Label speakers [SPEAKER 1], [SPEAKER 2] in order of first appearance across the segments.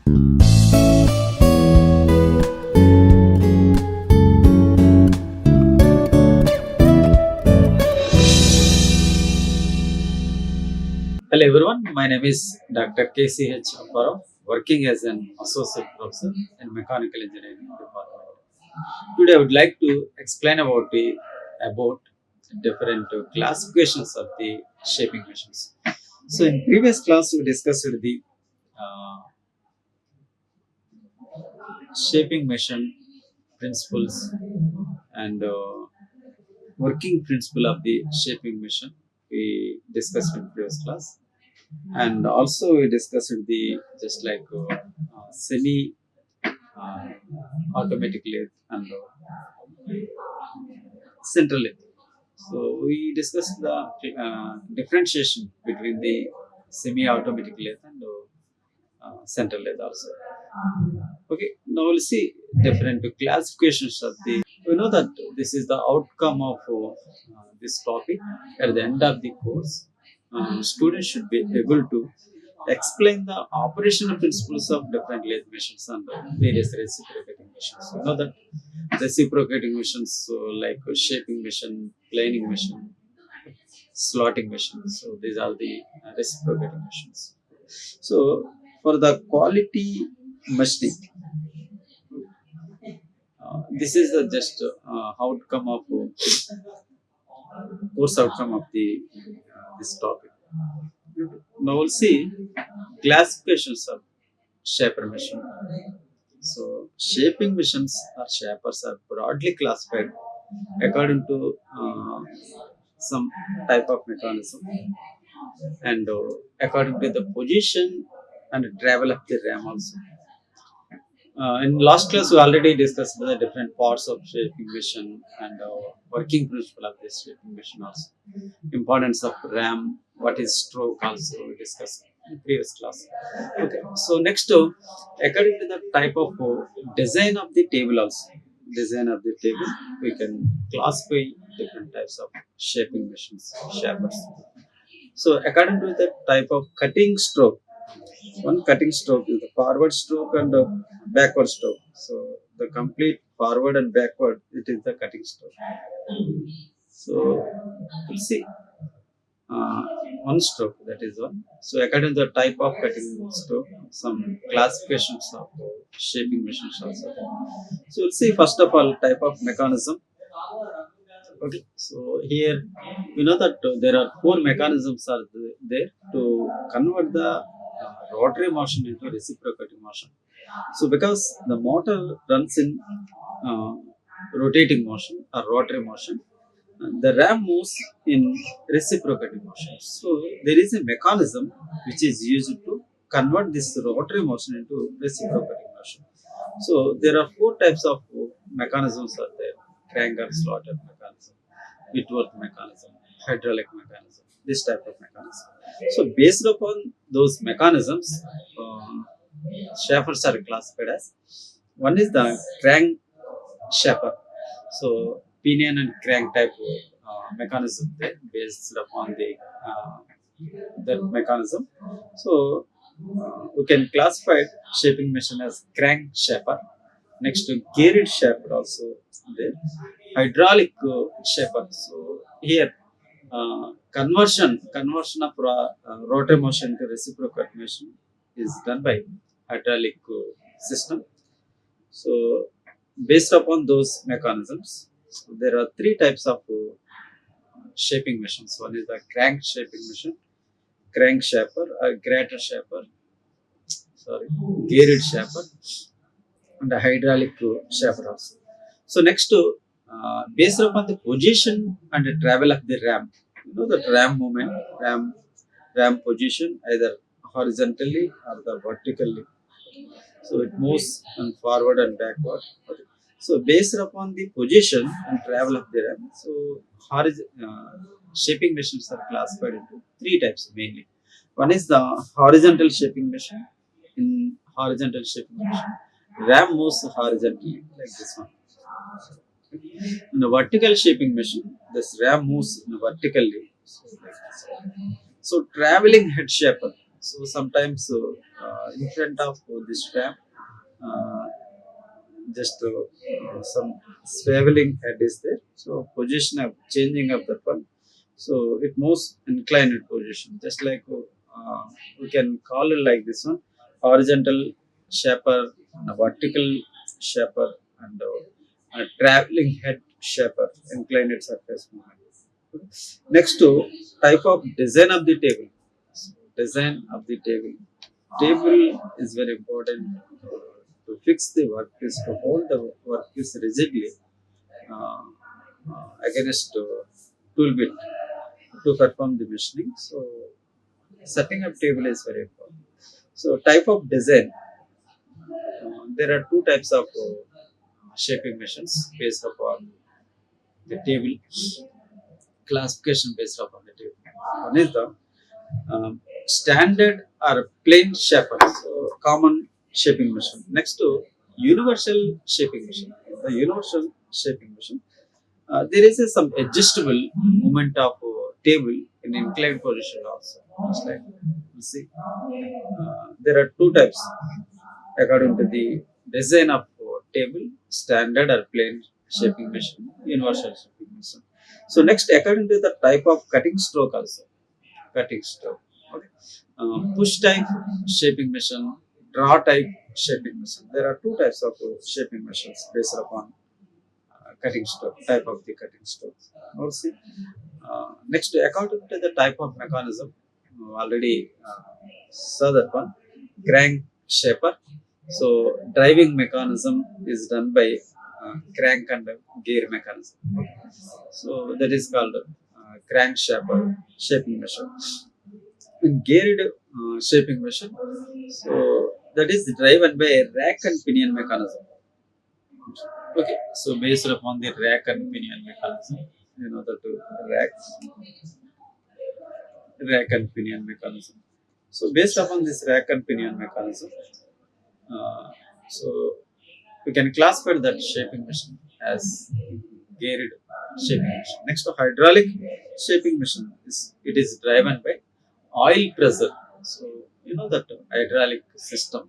[SPEAKER 1] Hello everyone, my name is Dr. KCH Apparao, working as an associate professor in mechanical engineering department. Today I would like to explain about different classifications of the shaping machines. So in previous class we discussed the uh, shaping machine principles and working principle of the shaping machine. We discussed in previous class, and also we discussed the just like semi uh, automatic lathe and central lathe. So we discussed the differentiation between the semi-automatic lathe and central lathe also. Okay, now we'll see different classifications of the. We know that this is the outcome of this topic. At the end of the course, students should be able to explain the operational principles of different lathe machines and various reciprocating machines. You know that reciprocating machines, so like shaping machine, planing machine, slotting machine. So these are the reciprocating machines. So for the quality machining, this is the just outcome of course outcome of the this topic. Now we'll see classifications of shaper machine. So shaping machines or shapers are broadly classified according to some type of mechanism and according to the position and travel of the ram also. In last class, we already discussed the different parts of shaping machine and working principle of this shaping machine also. Importance of RAM, what is stroke also we discussed in previous class. Okay, so next, according to the type of design of the table also, design of the table, we can classify different types of shaping machines, shapers. So according to the type of cutting stroke, one cutting stroke is the forward stroke and backward stroke. So the complete forward and backward, it is the cutting stroke. So we'll see uh, one stroke, that is one. So according to the type of cutting stroke, some classifications of shaping machines also. So we'll see first of all type of mechanism. Okay, so here you know that there are four mechanisms are there to convert the rotary motion into reciprocating motion. So because the motor runs in uh, rotating motion or rotary motion, the ram moves in reciprocating motion. So there is a mechanism which is used to convert this rotary motion into reciprocating motion. So there are four types of mechanisms are there: crank and slaughter mechanism, Whitworth mechanism, hydraulic mechanism, this type of mechanism. So based upon those mechanisms, shafers are classified as one is the crank shaper. So pinion and crank type mechanism there based upon the that mechanism. So we can classify shaping machine as crank shaper. Next to geared shaper also there. Hydraulic shaper. So here conversion of rotary motion to reciprocal motion is done by hydraulic system. So based upon those mechanisms, so there are three types of shaping machines. One is the crank shaping machine, crank shaper, grater shaper, sorry, geared shaper, and a hydraulic shaper also. So next, based upon the position and the travel of the ram, you know that ram movement, ram position either horizontally or the vertically. So it moves and forward and backward. Okay. So based upon the position and travel of the ram, so shaping machines are classified into three types mainly. One is the horizontal shaping machine. In horizontal shaping machine, ram moves horizontally like this one. In a vertical shaping machine, this ram moves vertically. So, like this. So traveling head shaper. So sometimes in front of this ram, uh, just some swiveling head is there. So position of changing of the one. So it moves inclined position, just like we can call it like this one: horizontal shaper, and a vertical shaper, and a traveling head shaper, inclined surface movement. Next to type of design of the table. So, design of the table. Table is very important to fix the workpiece, to hold the workpiece rigidly uh, against tool bit to perform the machining. So setting up table is very important. So type of design. There are two types of shaping machines based upon the table, classification based upon the table. One is the standard or plain shaper, so common shaping machine. Next to universal shaping machine. The universal shaping machine, there is some adjustable movement of table in inclined position also. Just like you see, there are two types according to the design of table: standard or plain shaping machine, universal shaping machine. So next, according to the type of cutting stroke also, cutting stroke. Okay. Push type shaping machine, draw type shaping machine. There are two types of shaping machines based upon cutting stroke, type of the cutting stroke. Now see, next, according to the type of mechanism, already saw that one: crank shaper. So driving mechanism is done by crank and gear mechanism. So that is called crank shaper shaping machine. In geared shaping machine, so that is driven by a rack and pinion mechanism. Okay, so based upon the rack and pinion mechanism, that rack and pinion mechanism. So based upon this rack and pinion mechanism, uh, so we can classify that shaping machine as geared shaping machine. Next to hydraulic shaping machine, it is driven by oil pressure. So that hydraulic system,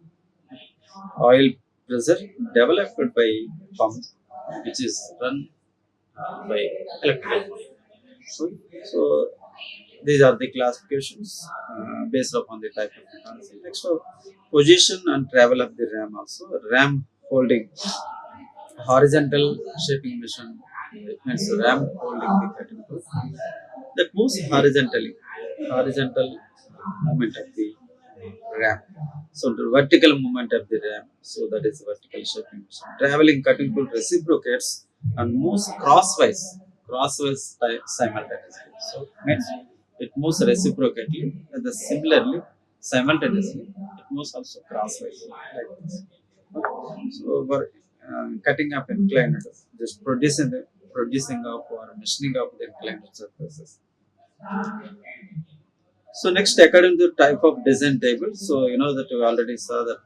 [SPEAKER 1] oil pressure developed by pump, which is run by electrical. So, so these are the classifications based upon the type of mechanism. Next, position and travel of the ram also. Ram holding horizontal shaping machine. It means ram holding the cutting tool that moves horizontally. Horizontal movement of the ram. So the vertical movement of the ram. So that is vertical shaping machine. Traveling cutting tool reciprocates and moves simultaneously. So means it moves reciprocately, and similarly simultaneously it moves also crosswise like this. So for cutting up inclined, just producing of or machining of the inclined surfaces. So next, according to type of design table, so that we already saw that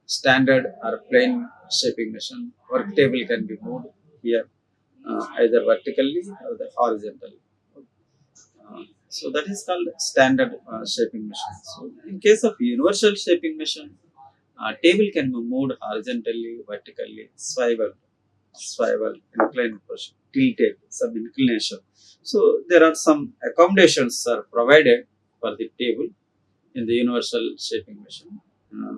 [SPEAKER 1] standard or plain shaping machine work table can be moved here either vertically or the horizontally. So that is called standard shaping machine. So in case of universal shaping machine, table can be moved horizontally, vertically, swivel, inclined position, tilted, some inclination. So there are some accommodations are provided for the table in the universal shaping machine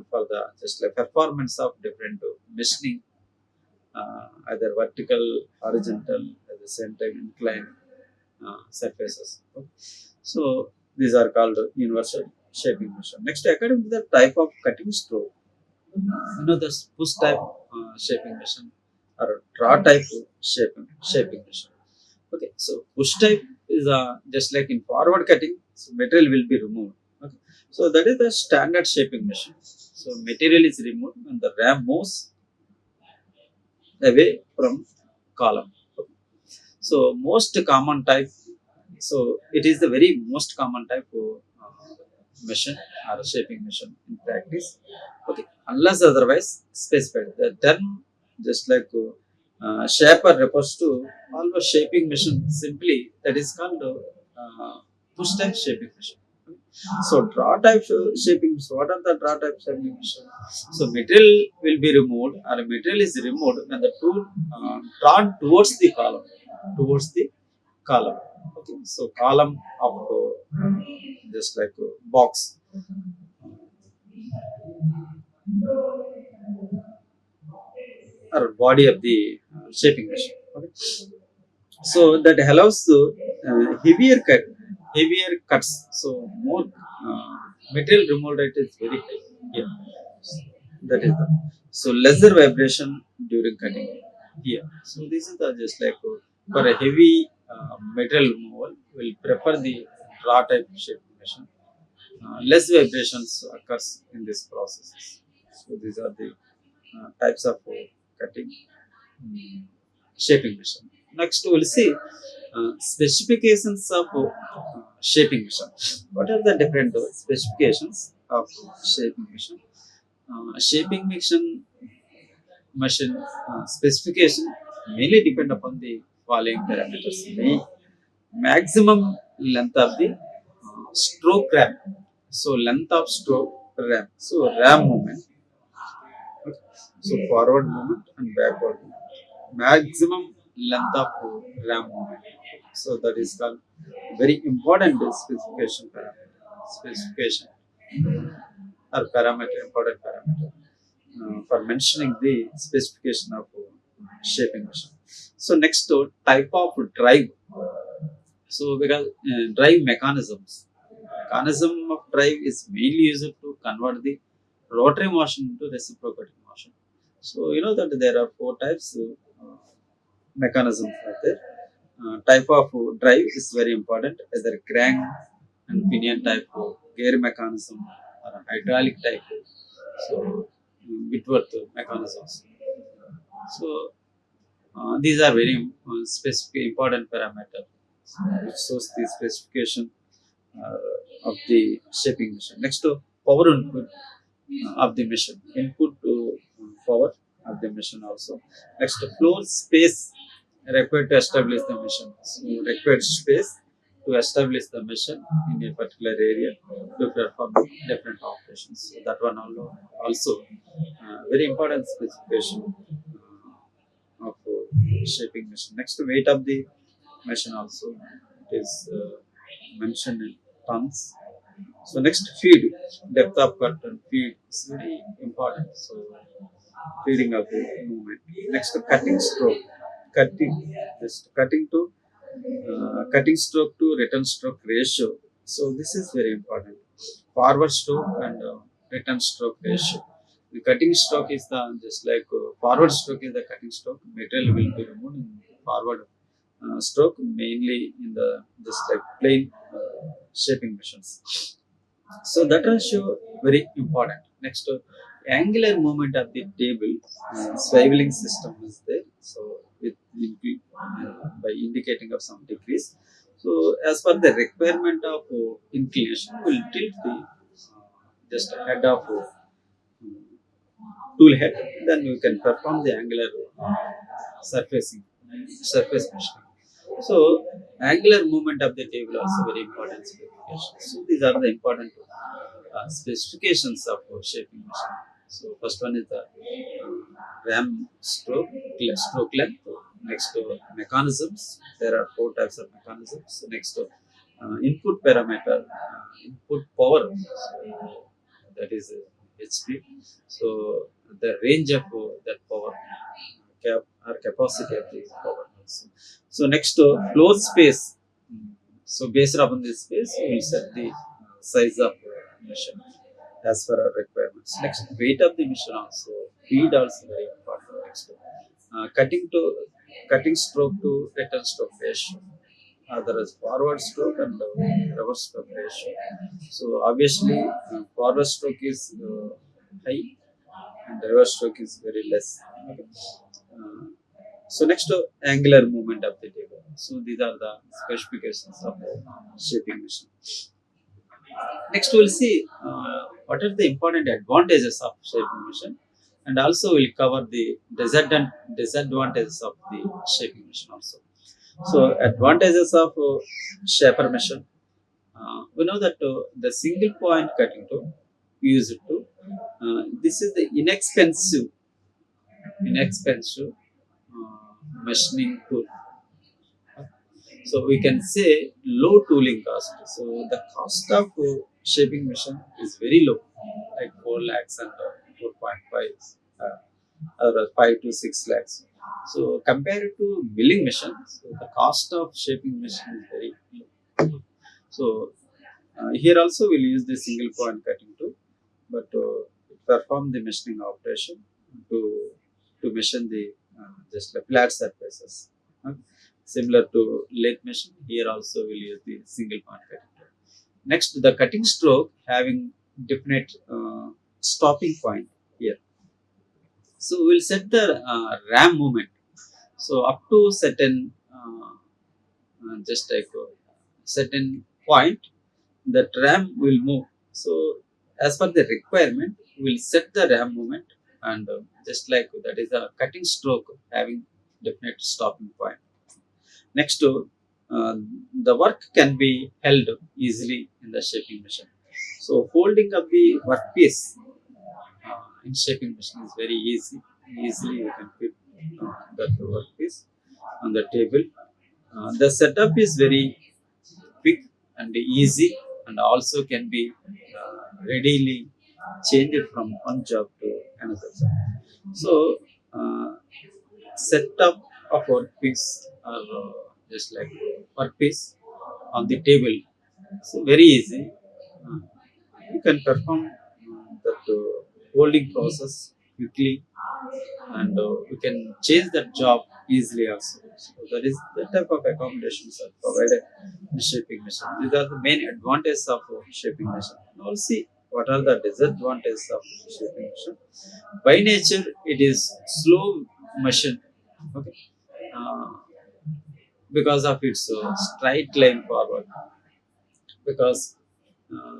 [SPEAKER 1] for the just like performance of different machining, either vertical, horizontal, at the same time inclined surfaces. Okay. So these are called universal shaping machine. Next, according to the type of cutting stroke, the push type shaping machine or draw type shaping machine. Okay, so push type is just like in forward cutting, so material will be removed. Okay, so that is the standard shaping machine. So material is removed and the ram moves away from column. Okay. So most common type. So it is the very most common type of machine or shaping machine in practice. Okay, unless otherwise specified. The term just like shaper refers to almost shaping machine simply, that is called push type shaping machine. So draw type shaping mission. What are the draw type shaping mission? So material will be removed, or material is removed when the tool drawn towards the column, towards the column. Okay, so column of just like box, or body of the shaping machine. Okay, so that allows heavier cut, heavier cuts. So more material removal rate is very high. Yeah, that is the, so lesser vibration during cutting here. So this is the just like for a heavy material removal, will prefer the raw type shaping machine. Less vibrations occurs in this processes. So these are the types of cutting shaping machine. Next we'll see specifications of shaping machine. What are the different specifications of shaping machine? Shaping machine specification mainly depend upon the following parameters. Maximum length of the stroke ram. So length of stroke ram. So ram movement. Okay. So forward movement and backward movement. Maximum length of ram movement. So that is called very important specification parameter. Specification or parameter, important parameter for mentioning the specification of shaping machine. So next type of drive. So because drive mechanisms, mechanism of drive is mainly used to convert the rotary motion into reciprocating motion. So you know that there are four types mechanisms are there. Type of drive is very important, either crank and pinion type, gear mechanism, or hydraulic type. So Whitworth mechanisms. So these are very specific important parameter which shows the specification of the shaping machine. Next to power input of the machine, input to power of the machine also. Next to floor space required to establish the machine. So required space to establish the machine in a particular area to perform different operations. So that one also very important specification of shaping machine. Next, weight of the machine also it is mentioned in tons. So next, feed, depth of cut and feed is very important. So feeding of the movement. Next, cutting stroke, cutting, just cutting stroke to return stroke ratio. So this is very important. Forward stroke and return stroke ratio. The cutting stroke is the just like forward stroke is the cutting stroke. Material will be removed in forward stroke, mainly in the just like plain shaping machines. So that ratio very important. Next, angular movement of the table, swiveling system is there. So with by indicating of some degrees. So as per the requirement of inclination, will tilt the just head of tool head. Then you can perform the angular surfacing, surface machining. So angular movement of the table also very important specification. So these are the important specifications of shaping machine. So first one is the ram stroke length. Next mechanisms. There are four types of mechanisms. Next input parameter, input power. So, that is HP. So the range of that power or capacity of the power also. So next floor space. So based upon this space, we will set the size of machine as per our requirements. Next, weight of the machine also. Feed also very important. Next, cutting stroke to return stroke ratio. There is forward stroke and reverse stroke ratio. So obviously, forward stroke is high and reverse stroke is very less. Okay. Uh, so next, angular movement of the table. So these are the specifications of the shaping machine. Next, we'll see what are the important advantages of shaping machine, and also we'll cover the disadvantages of the shaping machine also. So advantages of shaper machine. We know that the single point cutting tool used to this is the inexpensive machining tool. So we can say low tooling cost. So the cost of shaping machine is very low, like 4 lakhs and 4.5 or 5 to 6 lakhs. So compared to milling machine, so the cost of shaping machine is very low. So here also we'll use the single point cutting tool, but it perform the machining operation to machine the just the flat surfaces. Uh, Similar to lathe machine, here also we'll use the single point cutting tool. Next, the cutting stroke having definite stopping point here. So we'll set the ram movement. So up to certain just like certain point, the ram will move. So as per the requirement, we'll set the ram movement, and just like that is a cutting stroke having definite stopping point. Next, uh, the work can be held easily in the shaping machine. So holding up the workpiece in shaping machine is very easy. Easily you can fit that workpiece on the table. The setup is very quick and easy, and also can be readily changed from one job to another job. So, uh, setup of workpiece or just like workpiece on the table, so very easy. Uh, you can perform that holding process quickly, and we can change that job easily also. So that is the type of accommodations are provided in shaping machine. These are the main advantages of shaping machine. Now see what are the disadvantages of shaping machine. By nature, it is slow machine. Okay, uh, because of its straight line forward. Because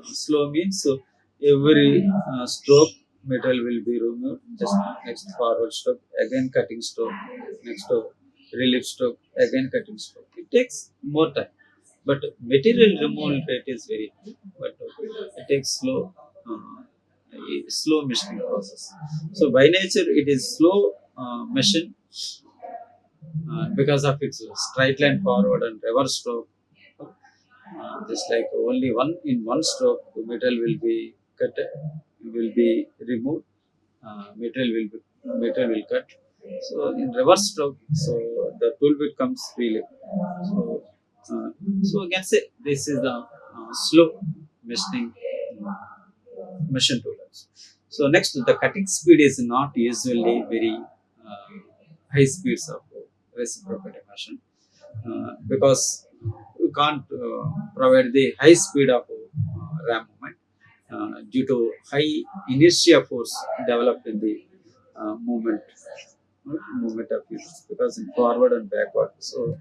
[SPEAKER 1] slow means so every stroke metal will be removed, just next forward stroke again cutting stroke, next relief stroke again cutting stroke. It takes more time, but material removal rate is very high, but it takes slow machining process. So by nature it is slow machine because of its straight line forward and reverse stroke. Just like only one in one stroke, the metal will be cut, will be removed. Metal will cut. So in reverse stroke, so the tool bit comes freely. So so we can say this is the slow machining machine tool. So next, the cutting speed is not usually very high speeds of reciprocating machine because you can't provide the high speed of ram movement due to high inertia force developed in the movement movement of it, because in forward and backward. So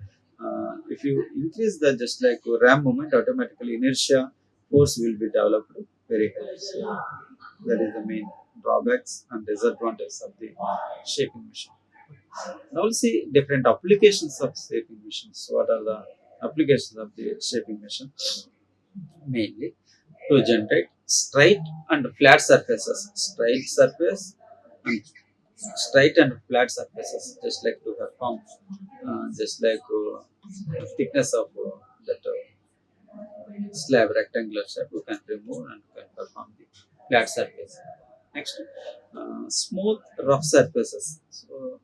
[SPEAKER 1] if you increase the just like ram movement, automatically inertia force will be developed very high. So that is the main drawbacks and disadvantages of the shaping machine. Now we'll see different applications of shaping machines. What are the applications of the shaping machine? Mainly to generate straight and flat surfaces, and straight and flat surfaces, just like to perform, just like thickness of that slab, rectangular slab, you can remove and you can perform the flat surface. Next, smooth rough surfaces. So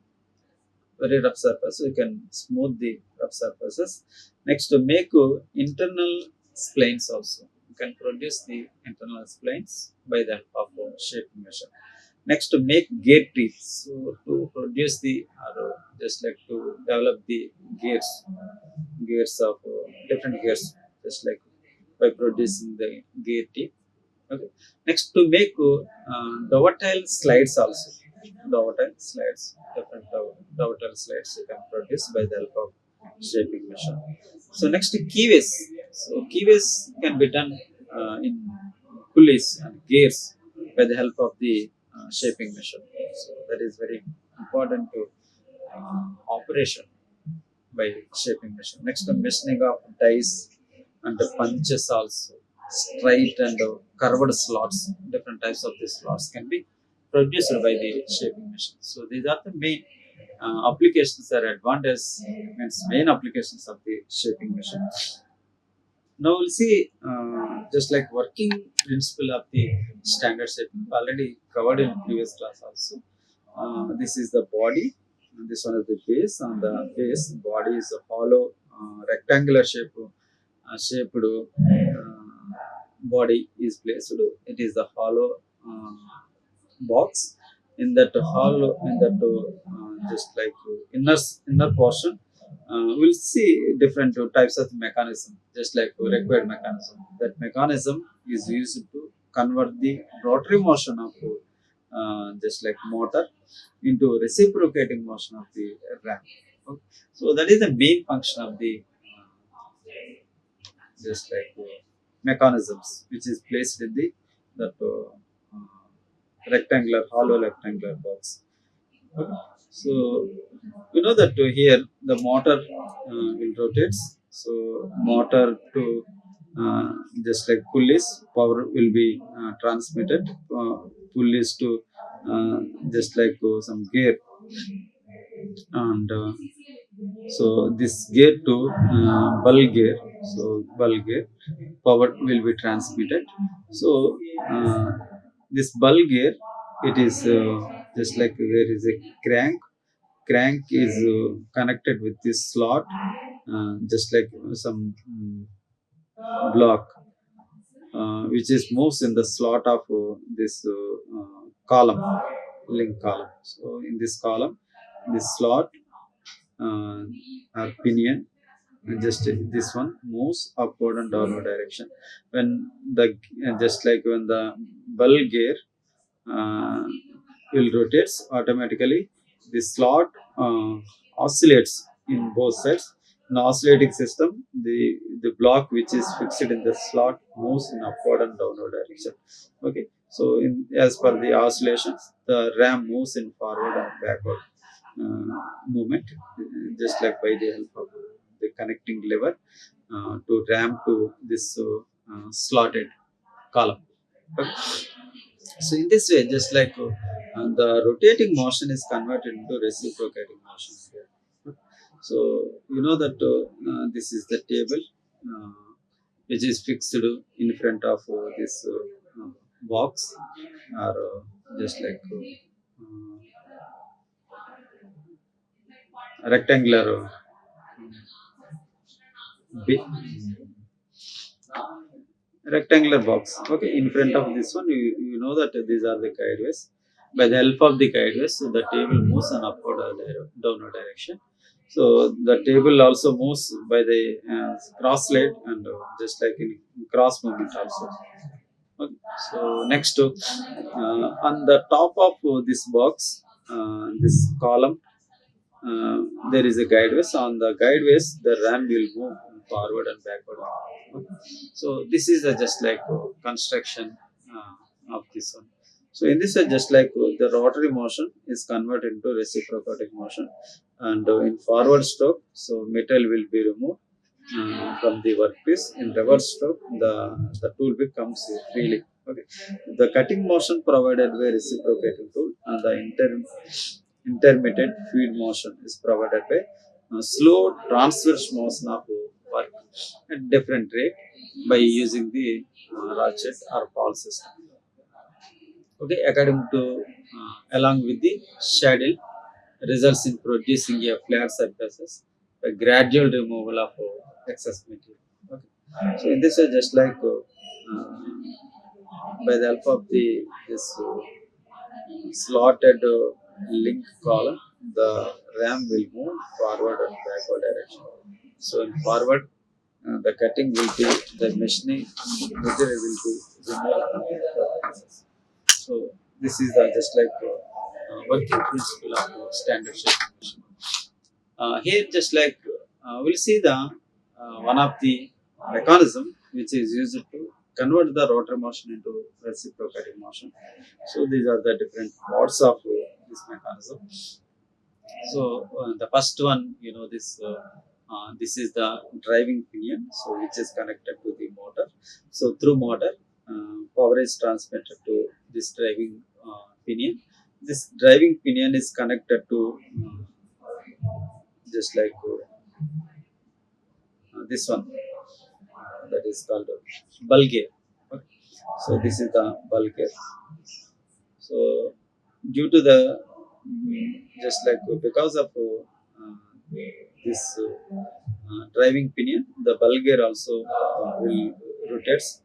[SPEAKER 1] very rough surface, so you can smooth the rough surfaces. Next, to make internal splines also, you can produce the internal splines by the help of shaping machine. Next, to make gear teeth, so to produce the just like to develop the gears of different gears, just like by producing the gear teeth. Okay. Next, to make dovetail slides also. Dovetail slides, different dovetail slides you can produce by the help of shaping machine. So next, keyways. So keyways can be done in pulleys and gears by the help of the shaping machine. So that is very important to operation by shaping machine. Next, the machining of dies and the punches also, straight and curved slots. Different types of these slots can be produced by the shaping machine. So these are the main applications or advantages, means main applications of the shaping machine. Now we'll see just like working principle of the standard shaping, already covered in previous class also. This is the body, and this one is the base. On the base, body is a hollow rectangular shaped body is placed. It is the hollow box. In that hollow, in that just like inner portion, we'll see different types of mechanism, just like required mechanism. That mechanism is used to convert the rotary motion of just like motor into reciprocating motion of the ram. Okay. So that is the main function of the just like mechanisms which is placed in the that rectangular hollow rectangular box. Okay. So you know that here the motor will rotates. So motor to just like pulleys, power will be transmitted. Pulleys to just like some gear, and so this gear to bulb gear. So bulb gear power will be transmitted. So uh, this bulb gear, it is just like there is a crank is connected with this slot, just like some block which is moves in the slot of this column, link column. So in this column, this slot uh, or pinion, just this one moves upward and downward direction. When the just like when the ball gear uh, will rotates automatically, the slot oscillates in both sides. In the oscillating system, the block which is fixed in the slot moves in upward and downward direction. Okay, so in as per the oscillations, the ram moves in forward and backward movement, just like by the help of the connecting lever to ram to this slotted column. Okay. So in this way, just like the rotating motion is converted into reciprocating motion here. So you know that this is the table which is fixed in front of this box, or just like rectangular bi- rectangular box. Okay, in front of this one, you know that these are the guideways. By the help of the guideways, so the table moves in upward or downward direction. So the table also moves by the cross slide, and just like in cross movement also. Okay. So next, on the top of this box, this column, there is a guideways. On the guideways, the ram will move forward and backward. Okay. So this is just like construction of this one. So in this, just like the rotary motion is converted into reciprocating motion, and in forward stroke, so metal will be removed from the workpiece. In reverse stroke, the tool becomes freely. Okay. The cutting motion provided by reciprocating tool, and the intermittent feed motion is provided by slow transverse motion of work at different rate by using the ratchet or ball system. Okay, according to along with the shadow results in producing a flat surfaces by gradual removal of excess material. Okay. So in this way, just like by the help of the this slotted link column, the ram will move forward and backward direction. So in forward, the cutting will be the machining material will be removed from the pieces. So this is the just like working principle of standard shaping machine. Here, just like we'll see the one of the mechanism which is used to convert the rotor motion into reciprocating motion. So these are the different parts of this mechanism. So the first one, you know, this this is the driving pinion, so which is connected to the motor. So through motor, power is transmitted to this driving pinion. This driving pinion is connected to just like this one, that is called bulb gear. Okay. So this is the bulb gear. So due to the just like because of this driving pinion, the bulb gear also rotates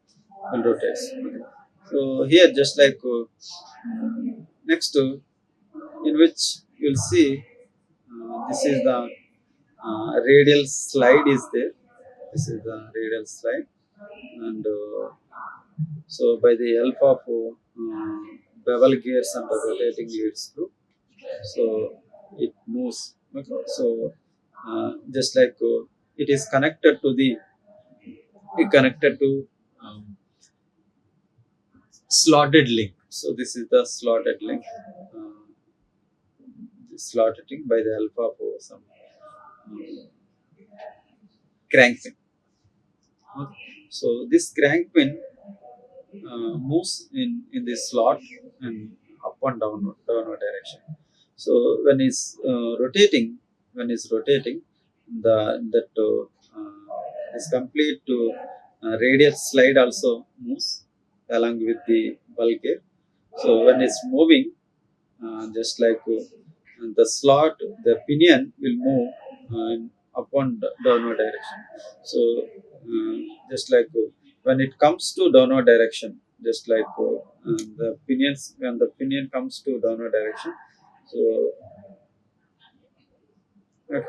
[SPEAKER 1] will rotates. Okay. So here just like next in which you'll see this is the radial slide is there. This is the radial slide, and so by the help of bevel gears and the rotating lead screw, so it moves. Okay. So just like it is connected to um, slotted link. So this is the slotted link. Uh, Slotted link by the help of some um, crank pin. Okay. So this crank pin moves in this slot and up and downward direction. So when it's rotating, the that this complete to radial slide also moves along with the bulb gear. So when it's moving, just like the slot, the pinion will move in up and downward direction. So uh, just like when it comes to downward direction, just like the pinions, when the pinion comes to downward direction, so uh,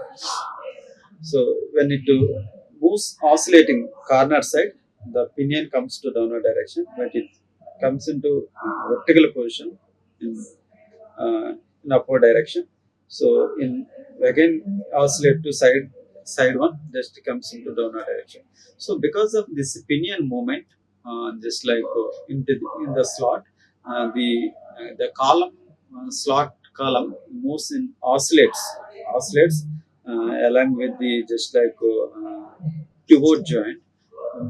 [SPEAKER 1] so when it moves oscillating corner side, the pinion comes to downward direction, but it comes into vertical position in, uh, in upward direction. So in again oscillate to side one, just comes into downward direction. So because of this pinion movement, just like in the slot, the column slot column moves in oscillates along with the just like pivot joint.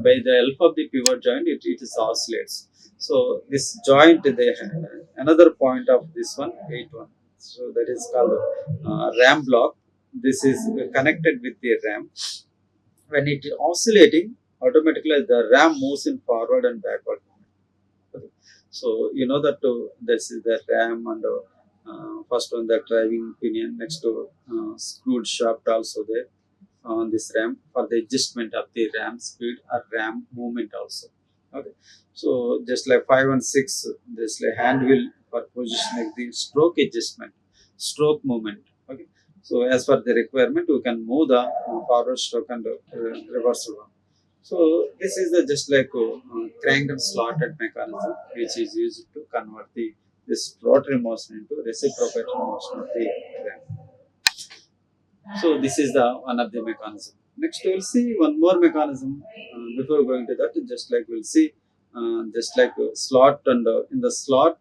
[SPEAKER 1] By the help of the pivot joint, it is oscillates. So this joint, they another point of this one, 8 1. So that is called ram block. This is connected with the ram. When it is oscillating, automatically the ram moves in forward and backward movement. Okay. So you know that this is the ram, and first one the driving pinion, next to screwed shaft also there on this ram for the adjustment of the ram speed or ram movement also. Okay. So just like 5 and 6, this like hand wheel for positioning the stroke adjustment, stroke movement. Okay. So as per the requirement, we can move the forward stroke and reverse one. So this is the just like crank and slotted mechanism, which is used to convert the this rotary motion into reciprocating motion of the ram. So this is the one of the mechanism. Next we'll see one more mechanism. Before going to that, just like we'll see just like slot, and in the slot,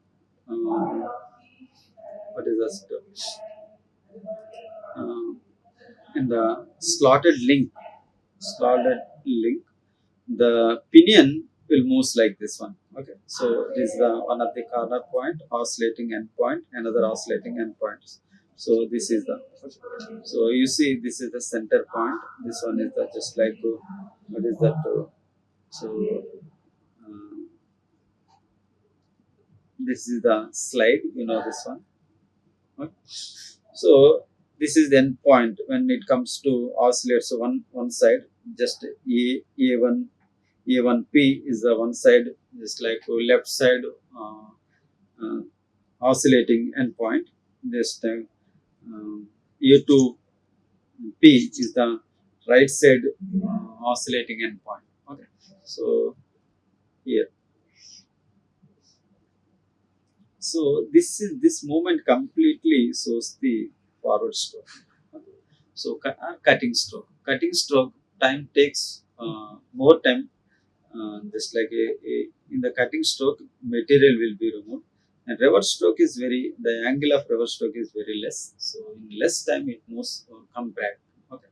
[SPEAKER 1] what is that? Uh, in the slotted link, the pinion will move like this one. Okay. So this is the one of the corner point, oscillating end point, another oscillating end point. So this is the, so you see this is the center point. This one is the just like what is that? So uh, this is the slide. You know this one. Okay. So this is the end point when it comes to oscillate. So one side, just A1P is the one side, just like left side uh, oscillating endpoint. Just A2P is the right side oscillating endpoint. Okay. So here, so this movement completely shows the forward stroke. Okay. So cutting stroke. Cutting stroke time takes more time. Just like in the cutting stroke, material will be removed, and reverse stroke is the angle of reverse stroke is very less. So in less time it moves come back. Okay.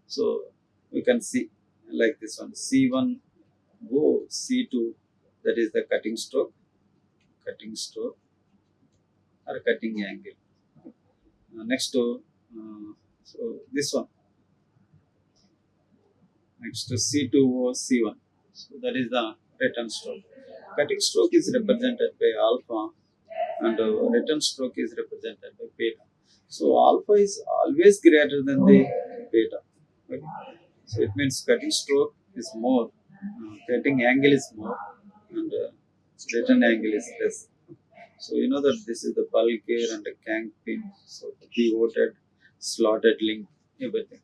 [SPEAKER 1] So we can see like this one, C1 go C2, that is the cutting stroke or cutting angle. Next to so this one, next to C2O C1, so that is the return stroke. Cutting stroke is represented by alpha, and return stroke is represented by beta. So alpha is always greater than the beta. Okay. So it means cutting stroke is more, cutting angle is more, and return angle is less. So you know that this is the bulk gear and the crank pin, so the pivoted, slotted link, everything.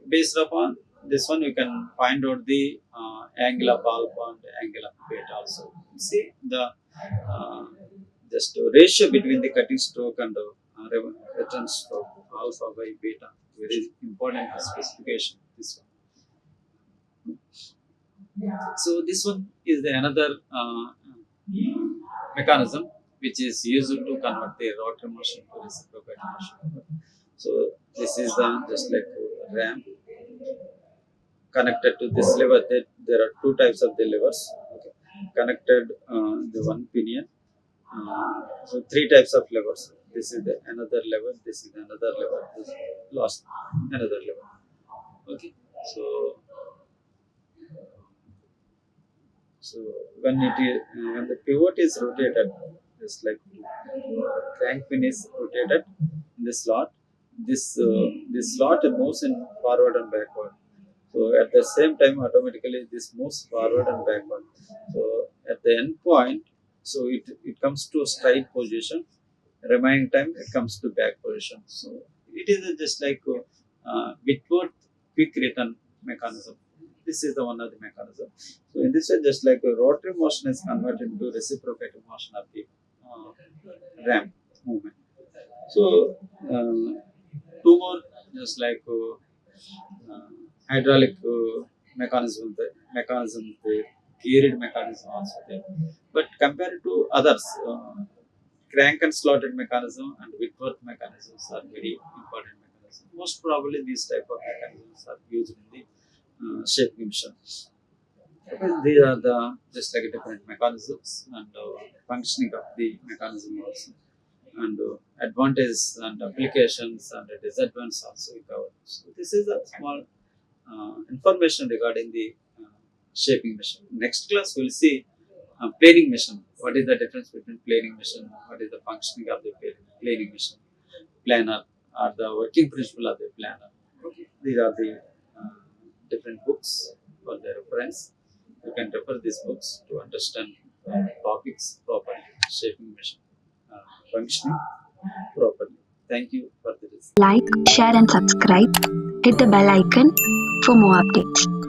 [SPEAKER 1] Based upon this one, you can find out the angle of alpha and the angle of beta also. See the uh, just ratio between the cutting stroke and the return stroke, alpha by beta, very important specification. This one. So this one is the another mechanism which is used to convert the rotary motion to reciprocating motion. So this is the just like ramp connected to this lever. There are two types of the levers. Okay. Connected the one pinion. So three types of levers. This is the another lever. This is another lever. This last another lever. Okay. So so when the pivot is rotated, just like crank pin is rotated in the slot, this slot moves in forward and backward. So at the same time, automatically this moves forward and backward. So at the end point, so it comes to a straight position. Remaining time it comes to back position. So it is just like Whitworth quick return mechanism. This is the one of the mechanism. So in this way, just like a rotary motion is converted into reciprocating motion of the uh, ramp movement. So two more just like hydraulic mechanism there, geared mechanism also there. But compared to others, crank and slotted mechanism and Whitworth mechanisms are very important mechanisms. Most probably these type of mechanisms are used in the shaping mission. Because these are the just like different mechanisms and functioning of the mechanism also, and advantages and applications and disadvantages also we cover. So this is a small information regarding the shaping machine. Next class we'll see planing machine. What is the difference between planing machine? What is the functioning of the planing machine? Planer or the working principle of the planer. Okay. These are the different books for the reference. You can refer these books to understand topics properly, shaping machine functioning properly. Thank you for this.
[SPEAKER 2] Like, share, and subscribe. Hit the bell icon for more updates.